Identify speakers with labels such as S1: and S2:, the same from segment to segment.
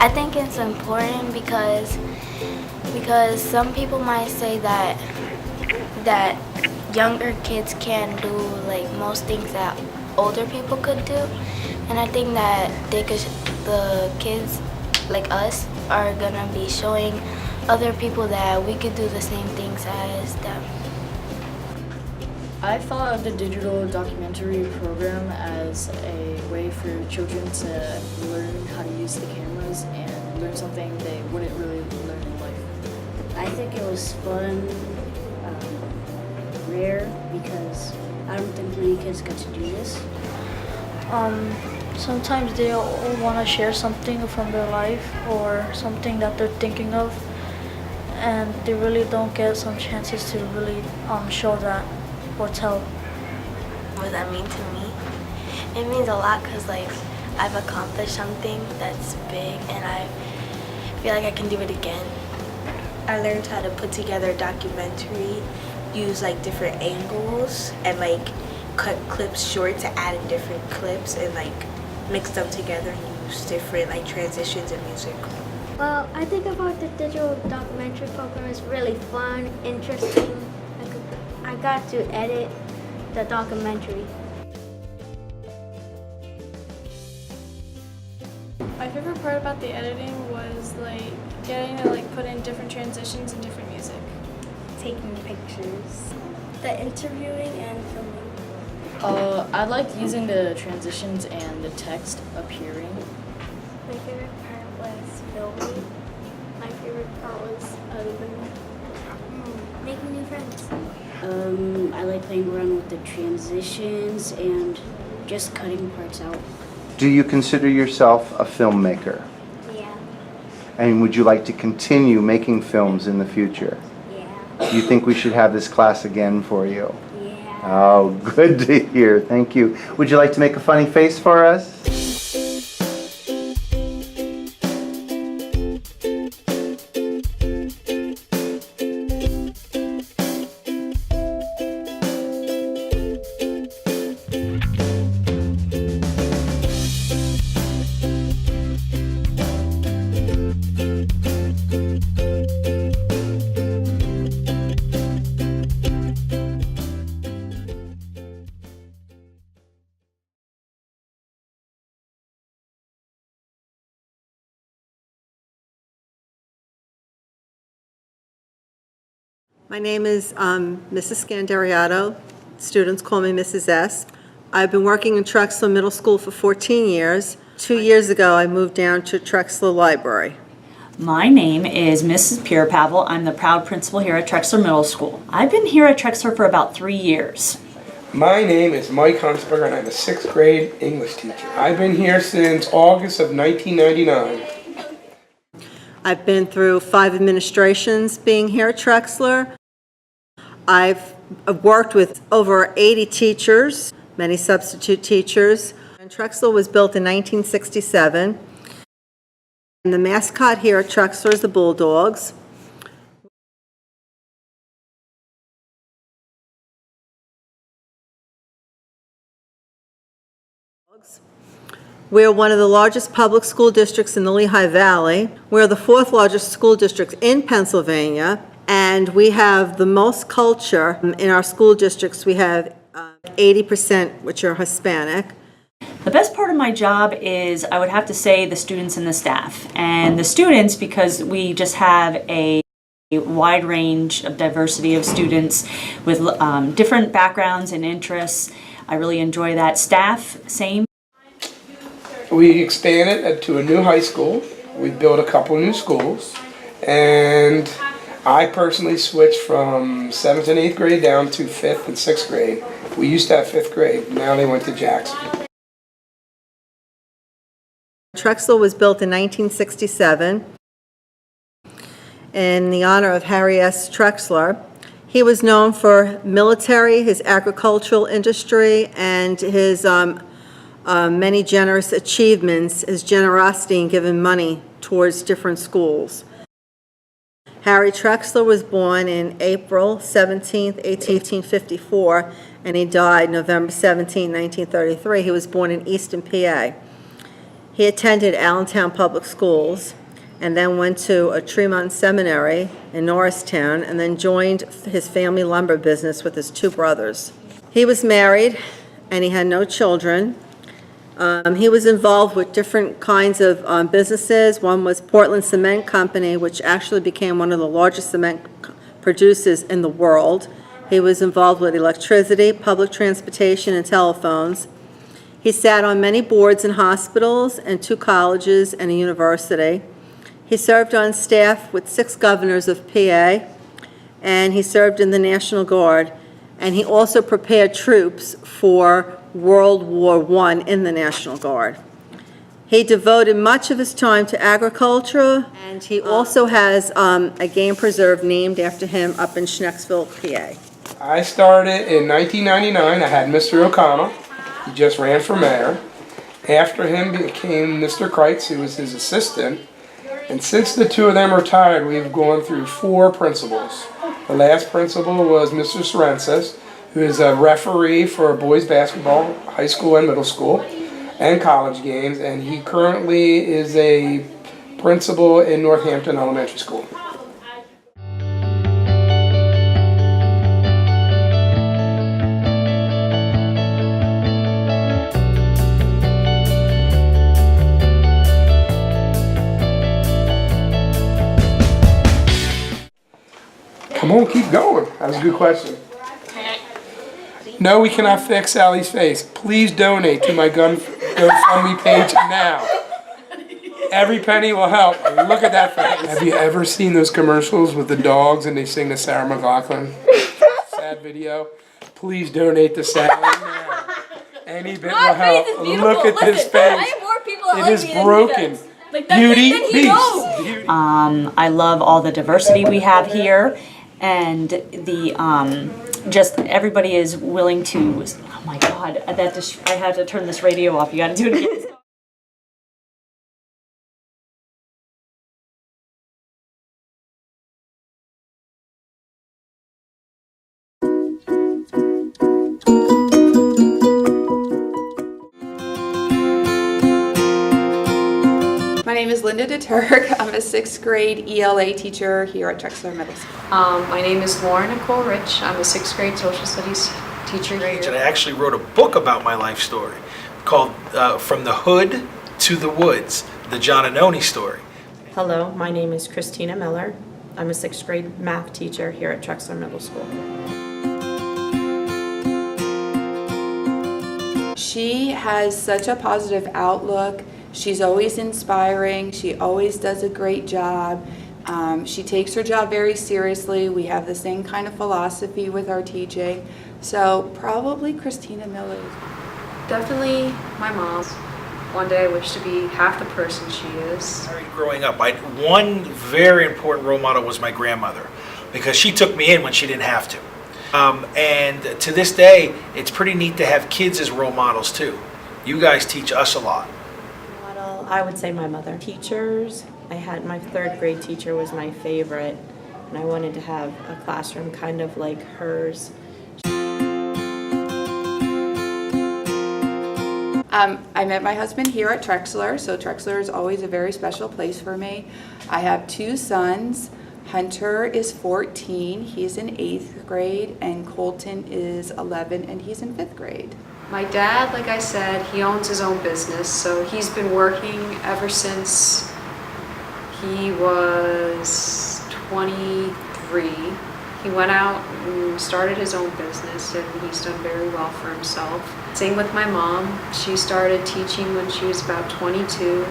S1: I think it's important because some people might say that younger kids can't do like most things that older people could do, and I think that the kids like us are gonna be showing other people that we could do the same things as them.
S2: I thought of the digital documentary program as a way for children to learn how to use the cameras and learn something they wouldn't really learn in life.
S3: I think it was fun, rare, because I don't think many kids get to do this.
S4: Sometimes they all want to share something from their life or something that they're thinking of, and they really don't get some chances to really show that or tell.
S1: What does that mean to me? It means a lot because like I've accomplished something that's big and I feel like I can do it again. I learned how to put together a documentary, use like different angles and like cut clips short to add in different clips and like mix them together and use different like transitions and music.
S5: Well, I think about the digital documentary program is really fun, interesting. I got to edit the documentary.
S6: My favorite part about the editing was like getting to like put in different transitions and different music.
S5: Taking pictures. The interviewing and filming.
S2: I liked using the transitions and the text appearing.
S5: My favorite part was filming. My favorite part was making new friends.
S3: I like playing around with the transitions and just cutting parts out.
S7: Do you consider yourself a filmmaker?
S5: Yeah.
S7: And would you like to continue making films in the future?
S5: Yeah.
S7: Do you think we should have this class again for you?
S5: Yeah.
S7: Oh, good to hear. Thank you. Would you like to make a funny face for us?
S8: My name is Mrs. Scandariato. Students call me Mrs. S. I've been working in Trexler Middle School for 14 years. 2 years ago, I moved down to Trexler Library.
S9: My name is Mrs. Pierre Pavel. I'm the proud principal here at Trexler Middle School. I've been here at Trexler for about 3 years.
S10: My name is Mike Huntsberger and I'm a 6th grade English teacher. I've been here since August of 1999.
S8: I've been through 5 administrations being here at Trexler. I've worked with over 80 teachers, many substitute teachers. And Trexler was built in 1967. And the mascot here at Trexler is the Bulldogs. We're one of the largest public school districts in the Lehigh Valley. We're the 4th largest school district in Pennsylvania, and we have the most culture in our school districts. We have 80% which are Hispanic.
S9: The best part of my job is, I would have to say, the students and the staff. And the students, because we just have a wide range of diversity of students with different backgrounds and interests. I really enjoy that. Staff, same.
S10: We expanded to a new high school. We built a couple new schools. And I personally switched from 7th and 8th grade down to 5th and 6th grade. We used to have 5th grade. Now they went to Jackson.
S8: Trexler was built in 1967 in the honor of Harry S. Trexler. He was known for military, his agricultural industry, and his many generous achievements, his generosity in giving money towards different schools. Harry Trexler was born in April 17, 1854, and he died November 17, 1933. He was born in Easton, PA. He attended Allentown Public Schools and then went to a Tremont Seminary in Norristown and then joined his family lumber business with his two brothers. He was married and he had no children. He was involved with different kinds of businesses. One was Portland Cement Company, which actually became one of the largest cement producers in the world. He was involved with electricity, public transportation, and telephones. He sat on many boards in hospitals and 2 colleges and a university. He served on staff with 6 governors of PA, and he served in the National Guard. And he also prepared troops for World War I in the National Guard. He devoted much of his time to agriculture, and he also has a game preserve named after him up in Schnecksville, PA.
S10: I started in 1999. I had Mr. O'Connell. He just ran for mayor. After him became Mr. Kreitz, who was his assistant. And since the 2 of them retired, we've gone through 4 principals. The last principal was Mr. Sorenses, who is a referee for boys basketball, high school and middle school, and college games, and he currently is a principal in Northampton Elementary School. Come on, keep going. That was a good question. No, we cannot fix Sally's face. Please donate to my GoFundMe page now. Every penny will help. Look at that face. Have you ever seen those commercials with the dogs and they sing the Sarah McLachlan sad video? Please donate to Sally now. Any bit will help. Look at this face. It is broken. Beauty, peace.
S9: I love all the diversity we have here, and the just everybody is willing to. Oh my God! I had to turn this radio off. You got to do it again.
S11: My name is Linda DeTurk. I'm a 6th grade ELA teacher here at Trexler Middle School.
S12: My name is Lauren Nicole Rich. I'm a 6th grade social studies teacher here.
S13: And I actually wrote a book about my life story called From the Hood to the Woods, the John Annoni story.
S14: Hello, my name is Christina Miller. I'm a 6th grade math teacher here at Trexler Middle School.
S11: She has such a positive outlook. She's always inspiring. She always does a great job. She takes her job very seriously. We have the same kind of philosophy with our teaching. So probably Christina Miller.
S12: Definitely my mom. One day I wish to be half the person she is.
S13: Growing up, one very important role model was my grandmother, because she took me in when she didn't have to. And to this day, it's pretty neat to have kids as role models too. You guys teach us a lot.
S14: I would say my mother. Teachers, I had my 3rd grade teacher was my favorite, and I wanted to have a classroom kind of like hers.
S11: I met my husband here at Trexler, so Trexler is always a very special place for me. I have 2 sons. Hunter is 14, he's in 8th grade, and Colton is 11, and he's in 5th grade.
S12: My dad, like I said, he owns his own business, so he's been working ever since he was 23. He went out and started his own business, and he's done very well for himself. Same with my mom. She started teaching when she was about 22,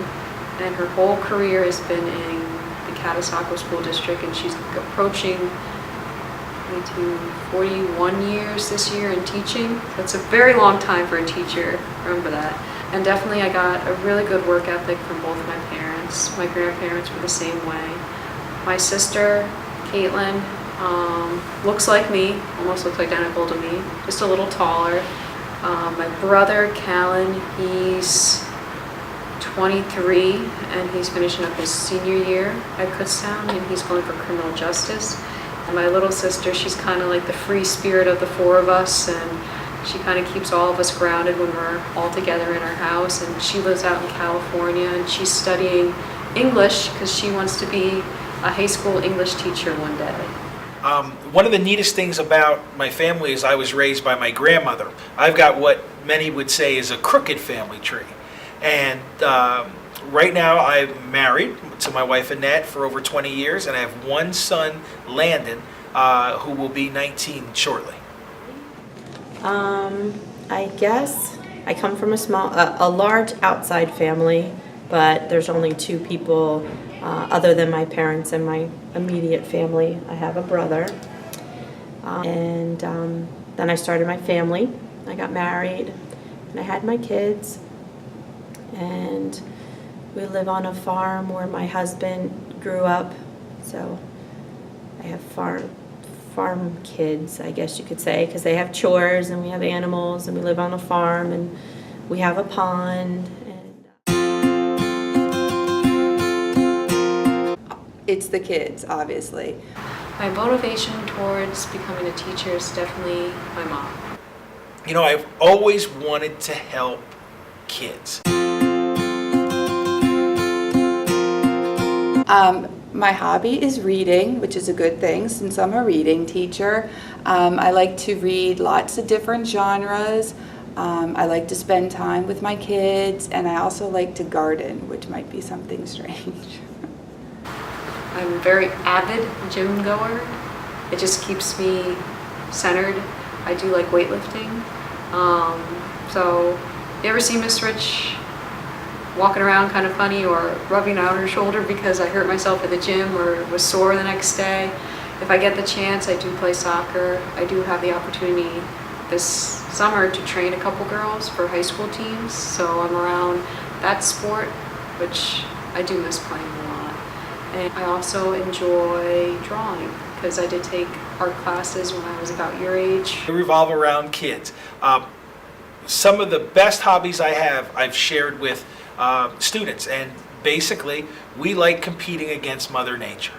S12: and her whole career has been in the Catasauqua School District, and she's approaching 41 years this year in teaching. That's a very long time for a teacher, remember that. And definitely I got a really good work ethic from both my parents. My grandparents were the same way. My sister, Caitlin, looks like me, almost looks identical to me, just a little taller. My brother, Callan, he's 23 and he's finishing up his senior year at Kutztown, and he's going for criminal justice. And my little sister, she's kind of like the free spirit of the 4 of us, and She kind of keeps all of us grounded when we're all together in our house, and she lives out in California, and she's studying English because she wants to be a high school English teacher one day.
S13: One of the neatest things about my family is I was raised by my grandmother. I've got what many would say is a crooked family tree. And right now I'm married to my wife Annette for over 20 years, and I have one son, Landon, who will be 19 shortly.
S14: I guess I come from a large outside family, but there's only two people other than my parents and my immediate family. I have a brother, and then I started my family. I got married, and I had my kids, and we live on a farm where my husband grew up, so I have farm kids, I guess you could say, because they have chores and we have animals and we live on a farm and we have a pond.
S11: It's the kids, obviously.
S12: My motivation towards becoming a teacher is definitely my mom.
S13: You know, I've always wanted to help kids.
S11: My hobby is reading, which is a good thing since I'm a reading teacher. I like to read lots of different genres. I like to spend time with my kids, and I also like to garden, which might be something strange.
S12: I'm a very avid gym goer. It just keeps me centered. I do like weightlifting. So you ever see Miss Rich walking around kind of funny or rubbing out her shoulder because I hurt myself at the gym or was sore the next day? If I get the chance, I do play soccer. I do have the opportunity this summer to train a couple girls for high school teams, so I'm around that sport, which I do miss playing a lot. And I also enjoy drawing because I did take art classes when I was about your age.
S13: They revolve around kids. Some of the best hobbies I have, I've shared with students, and basically we like competing against Mother Nature.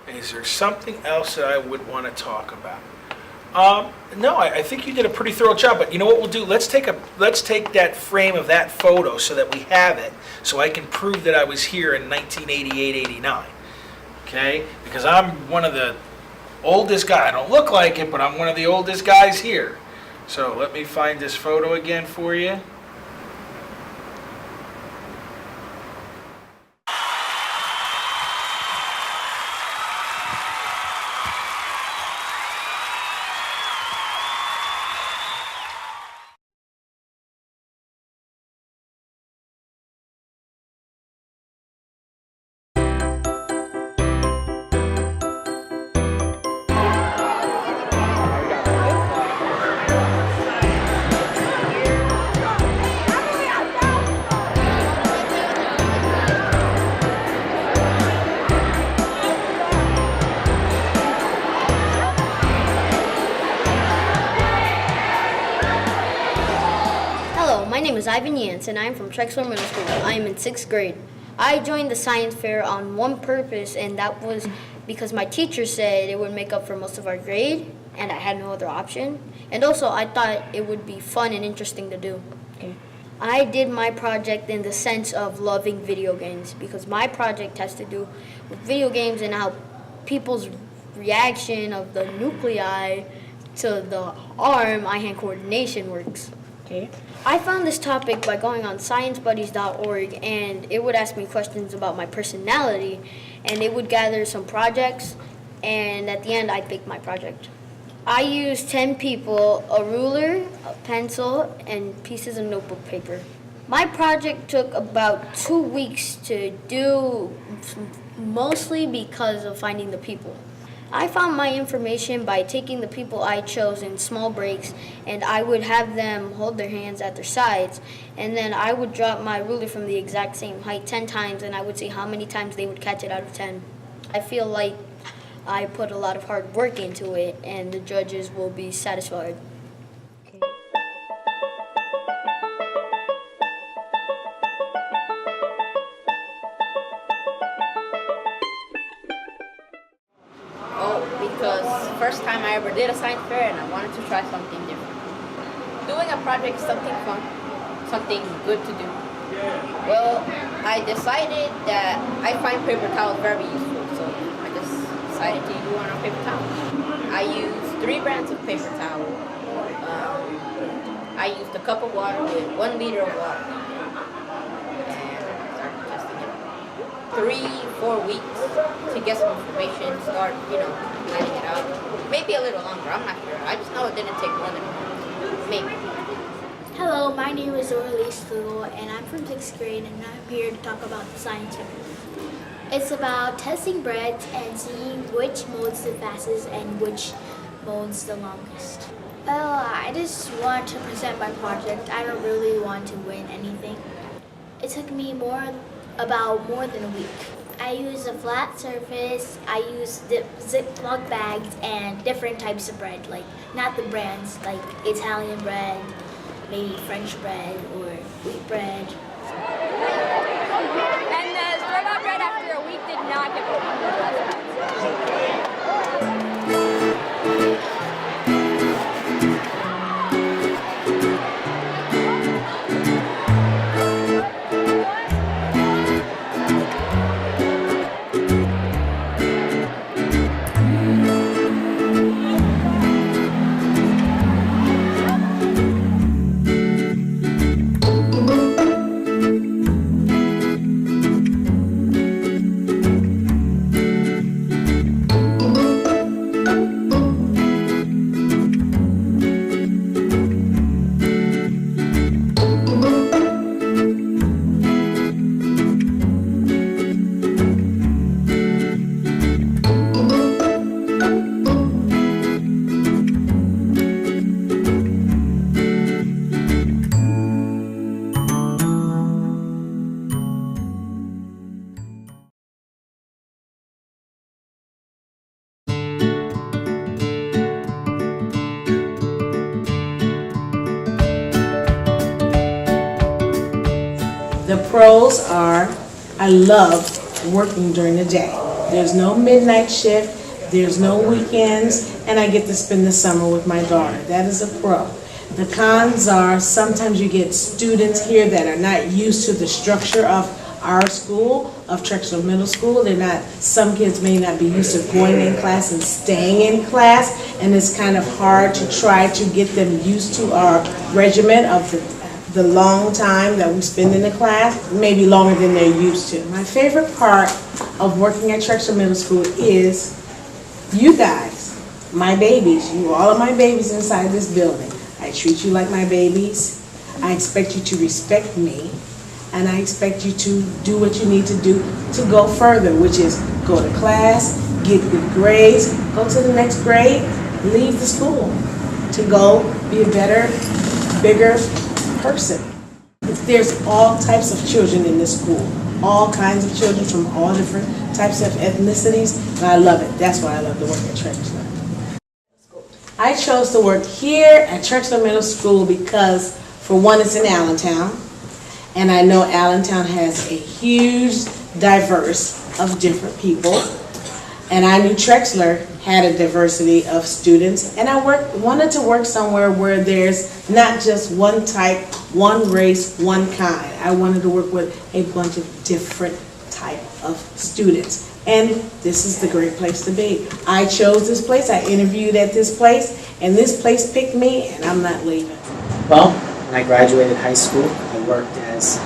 S13: Is there something else that I would want to talk about? No, I think you did a pretty thorough job, but you know what we'll do? Let's take that frame of that photo so that we have it, so I can prove that I was here in 1988, 89. Okay? Because I'm one of the oldest guys. I don't look like it, but I'm one of the oldest guys here. So let me find this photo again for you.
S5: My name is Ivan Yance, and I'm from Trexler Middle School. I am in 6th grade. I joined the science fair on one purpose, and that was because my teacher said it would make up for most of our grade, and I had no other option. And also, I thought it would be fun and interesting to do. Okay. I did my project in the sense of loving video games, because my project has to do with video games and how people's reaction of the nuclei to the arm, eye-hand coordination works. Okay. I found this topic by going on sciencebuddies.org, and it would ask me questions about my personality, and it would gather some projects, and at the end I'd pick my project. I used 10 people, a ruler, a pencil, and pieces of notebook paper. My project took about 2 weeks to do, mostly because of finding the people. I found my information by taking the people I chose in small breaks, and I would have them hold their hands at their sides, and then I would drop my ruler from the exact same height 10 times, and I would see how many times they would catch it out of 10. I feel like I put a lot of hard work into it, and the judges will be satisfied.
S15: Because first time I ever did a science fair and I wanted to try something different. doing a project is something fun, something good to do. Well, I decided that I find paper towels very useful, so I just decided to do one on paper towels. I used 3 brands of paper towel. I used a cup of water with 1 liter of water. And started testing it. 3-4 weeks to get some information, start, planning it out. Maybe a little longer, I'm not sure. I just know it didn't take more than a month. Maybe.
S16: Hello, my name is Orlease Fugel, and I'm from 6th grade, and I'm here to talk about the science fair. It's about testing breads and seeing which molds the fastest and which molds the longest. Well, I just want to present my project. I don't really want to win anything. It took me about more than a week. I used a flat surface, I used Ziploc bags, and different types of bread, like not the brands, like Italian bread, maybe French bread or wheat bread.
S15: And the store-bought bread after a week did not get better.
S17: The pros are, I love working during the day. There's no midnight shift, there's no weekends, and I get to spend the summer with my daughter. That is a pro. The cons are sometimes you get students here that are not used to the structure of our school, of Trexler Middle School. Some kids may not be used to going in class and staying in class, and it's kind of hard to try to get them used to our regimen of the long time that we spend in the class, maybe longer than they're used to. My favorite part of working at Trexler Middle School is you guys, my babies, you all of my babies inside this building. I treat you like my babies. I expect you to respect me, and I expect you to do what you need to do to go further, which is go to class, get good grades, go to the next grade, leave the school to go be a better, bigger person. There's all types of children in this school, all kinds of children from all different types of ethnicities, and I love it. That's why I love to work at Trexler. I chose to work here at Trexler Middle School because, for one, it's in Allentown, and I know Allentown has a huge diverse of different people, and I knew Trexler had a diversity of students, and I wanted to work somewhere where there's not just one type, one race, one kind. I wanted to work with a bunch of different type of students, and this is the great place to be. I chose this place, I interviewed at this place, and this place picked me, and I'm not leaving.
S18: Well, when I graduated high school, I worked as,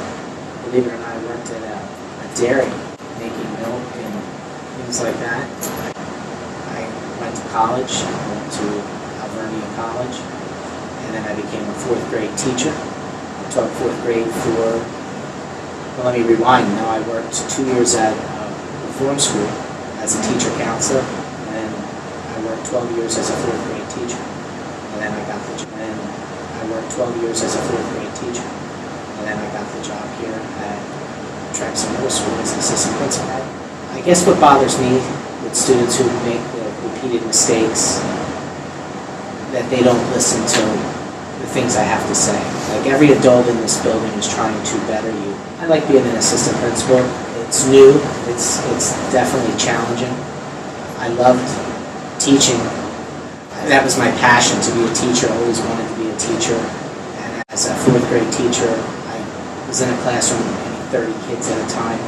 S18: believe it or not, I worked at a dairy, making milk and things like that. I went to college, I went to Alvernia College, and then I became a 4th grade teacher. I taught 4th grade for, well, let me rewind. Now I worked 2 years at Reform School as a teacher counselor, and then I worked 12 years as a 4th grade teacher, and then I got the job. And I worked 12 years as a 4th grade teacher, and then I got the job here at Trexler Middle School as an assistant principal. I guess what bothers me with students who make the repeated mistakes, that they don't listen to the things I have to say. Like, every adult in this building is trying to better you. I like being an assistant principal. It's new, it's definitely challenging. I loved teaching. That was my passion, to be a teacher. I always wanted to be a teacher, As a fourth grade teacher, I was in a classroom with maybe 30 kids at a time.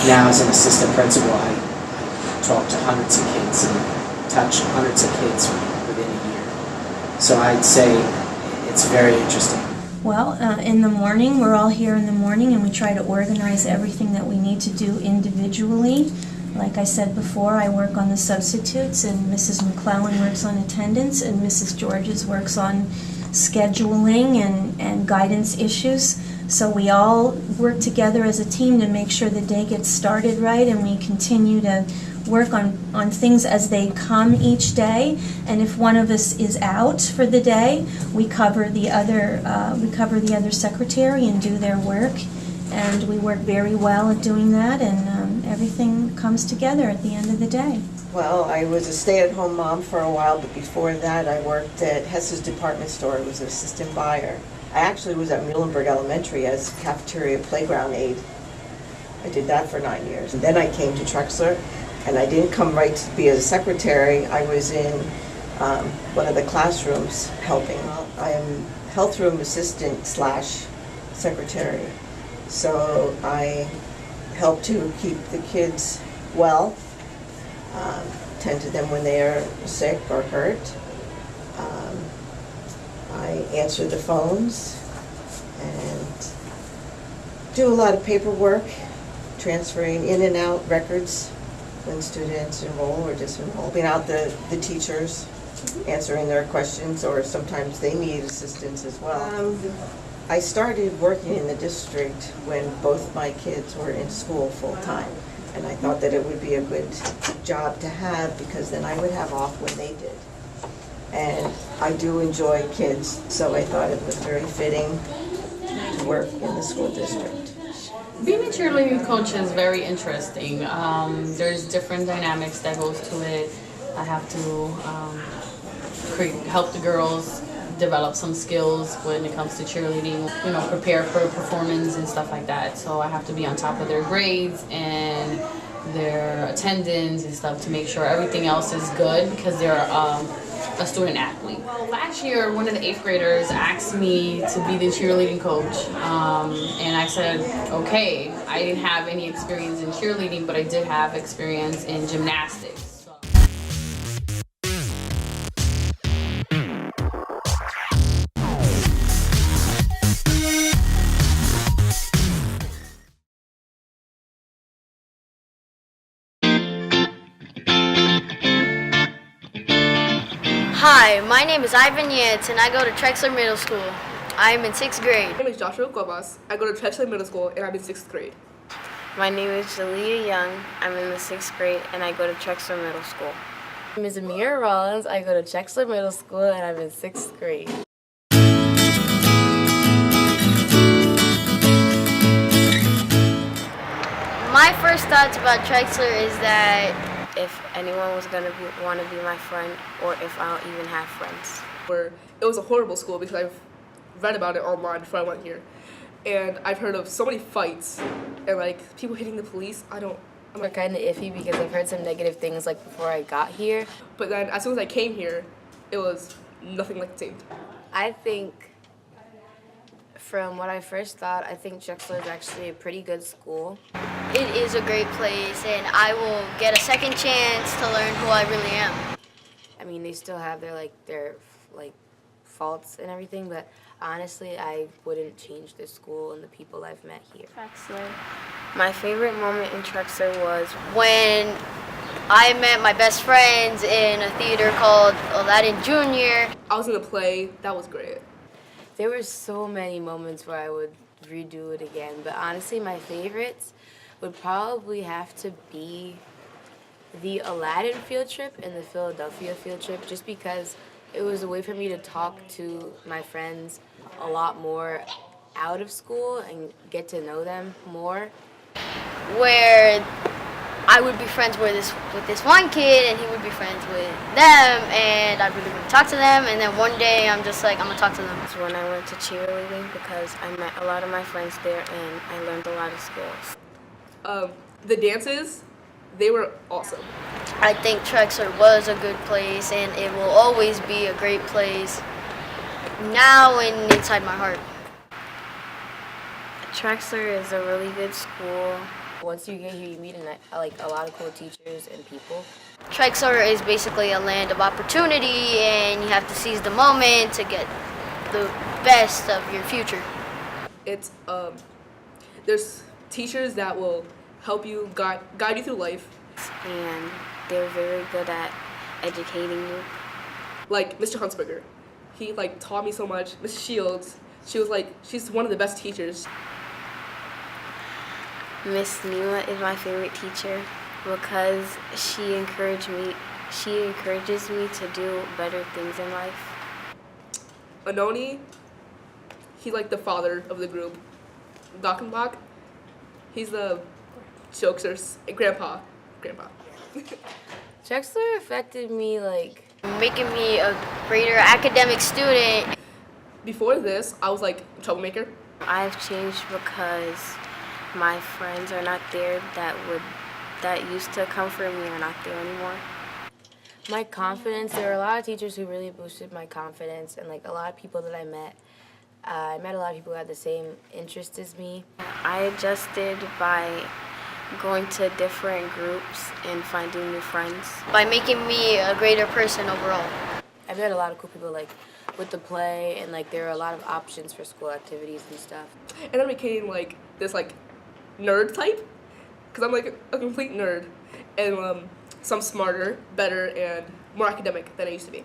S18: Now as an assistant principal, I talk to hundreds of kids and touch hundreds of kids within a year. So I'd say it's very interesting.
S19: Well, in the morning, we're all here in the morning and we try to organize everything that we need to do individually. Like I said before, I work on the substitutes and Mrs. McClellan works on attendance and Mrs. Georges works on scheduling and guidance issues. So we all work together as a team to make sure the day gets started right, and we continue to work on things as they come each day. And if one of us is out for the day, we cover the other secretary and do their work. And we work very well at doing that, and everything comes together at the end of the day.
S20: Well, I was a stay-at-home mom for a while, but before that I worked at Hess's department store. I was an assistant buyer. I actually was at Muhlenberg Elementary as cafeteria playground aide. I did that for 9 years. And then I came to Trexler, and I didn't come right to be a secretary. I was in one of the classrooms helping. I am health room assistant / secretary. So I help to keep the kids well, tend to them when they are sick or hurt. I answer the phones and do a lot of paperwork, transferring in and out records when students enroll or disenroll, helping out the teachers, answering their questions, or sometimes they need assistance as well. I started working in the district when both my kids were in school full-time, and I thought that it would be a good job to have because then I would have off when they did. And I do enjoy kids, so I thought it was very fitting to work in the school district.
S21: Being a cheerleading coach is very interesting. There's different dynamics that goes to it. I have to help the girls develop some skills when it comes to cheerleading, prepare for performance and stuff like that. So I have to be on top of their grades and their attendance and stuff to make sure everything else is good because they're a student athlete. Well, last year one of the 8th graders asked me to be the cheerleading coach, and I said okay. I didn't have any experience in cheerleading, but I did have experience in gymnastics.
S5: Hi, my name is Ivan Yance and I go to Trexler Middle School. I am in 6th grade.
S22: My name is Joshua Gomez. I go to Trexler Middle School and I'm in 6th grade.
S23: My name is Jalea Young. I'm in the 6th grade and I go to Trexler Middle School. My name is Amira Rollins. I go to Trexler Middle School and I'm in 6th grade.
S1: My first thoughts about Trexler is that if anyone was going to want to be my friend, or if I'll even have friends.
S22: It was a horrible school because I've read about it online before I went here. And I've heard of so many fights and people hitting the police. I'm
S23: kind of iffy because I've heard some negative things before I got here.
S22: But then as soon as I came here, it was nothing like the same.
S23: I think from what I first thought, I think Trexler is actually a pretty good school.
S1: It is a great place, and I will get a second chance to learn who I really am.
S23: I mean, they still have their faults and everything, but honestly, I wouldn't change the school and the people I've met here.
S1: Trexler.
S23: My favorite moment in Trexler was
S1: when I met my best friends in a theater called Aladdin Jr.
S22: I was in a play. That was great.
S23: There were so many moments where I would redo it again, but honestly, my favorites would probably have to be the Aladdin field trip and the Philadelphia field trip, just because it was a way for me to talk to my friends a lot more out of school and get to know them more.
S1: Where I would be friends with this one kid, and he would be friends with them, and I really would talk to them, and then one day I'm just I'm gonna talk to them.
S23: That's when I went to cheerleading because I met a lot of my friends there and I learned a lot of skills.
S22: The dances, they were awesome.
S1: I think Trexler was a good place, and it will always be a great place.
S5: now and inside my heart.
S23: Trexler is a really good school. Once you get here, you meet like a lot of cool teachers and people.
S5: Trexler is basically a land of opportunity, and you have to seize the moment to get the best of your future.
S22: It's there's teachers that will help you guide you through life,
S23: and they're very good at educating you.
S22: Like Mr. Huntsberger, he like taught me so much. Mrs. Shields, she's one of the best teachers.
S23: Miss Nima is my favorite teacher because she encourages me to do better things in life.
S22: Anoni, he's like the father of the group. Dockenbach, he's the jokester, grandpa.
S23: Trexler affected me like
S5: making me a greater academic student.
S22: Before this, I was like a troublemaker.
S23: I've changed because my friends are not there that used to come for me are not there anymore. My confidence, there were a lot of teachers who really boosted my confidence, and like a lot of people that I met a lot of people who had the same interests as me. I adjusted by going to different groups and finding new friends.
S5: By making me a greater person overall.
S23: I met a lot of cool people like with the play, and like there are a lot of options for school activities and stuff.
S22: And I became like this like nerd type, because I'm like a complete nerd, and so I'm smarter, better, and more academic than I used to be.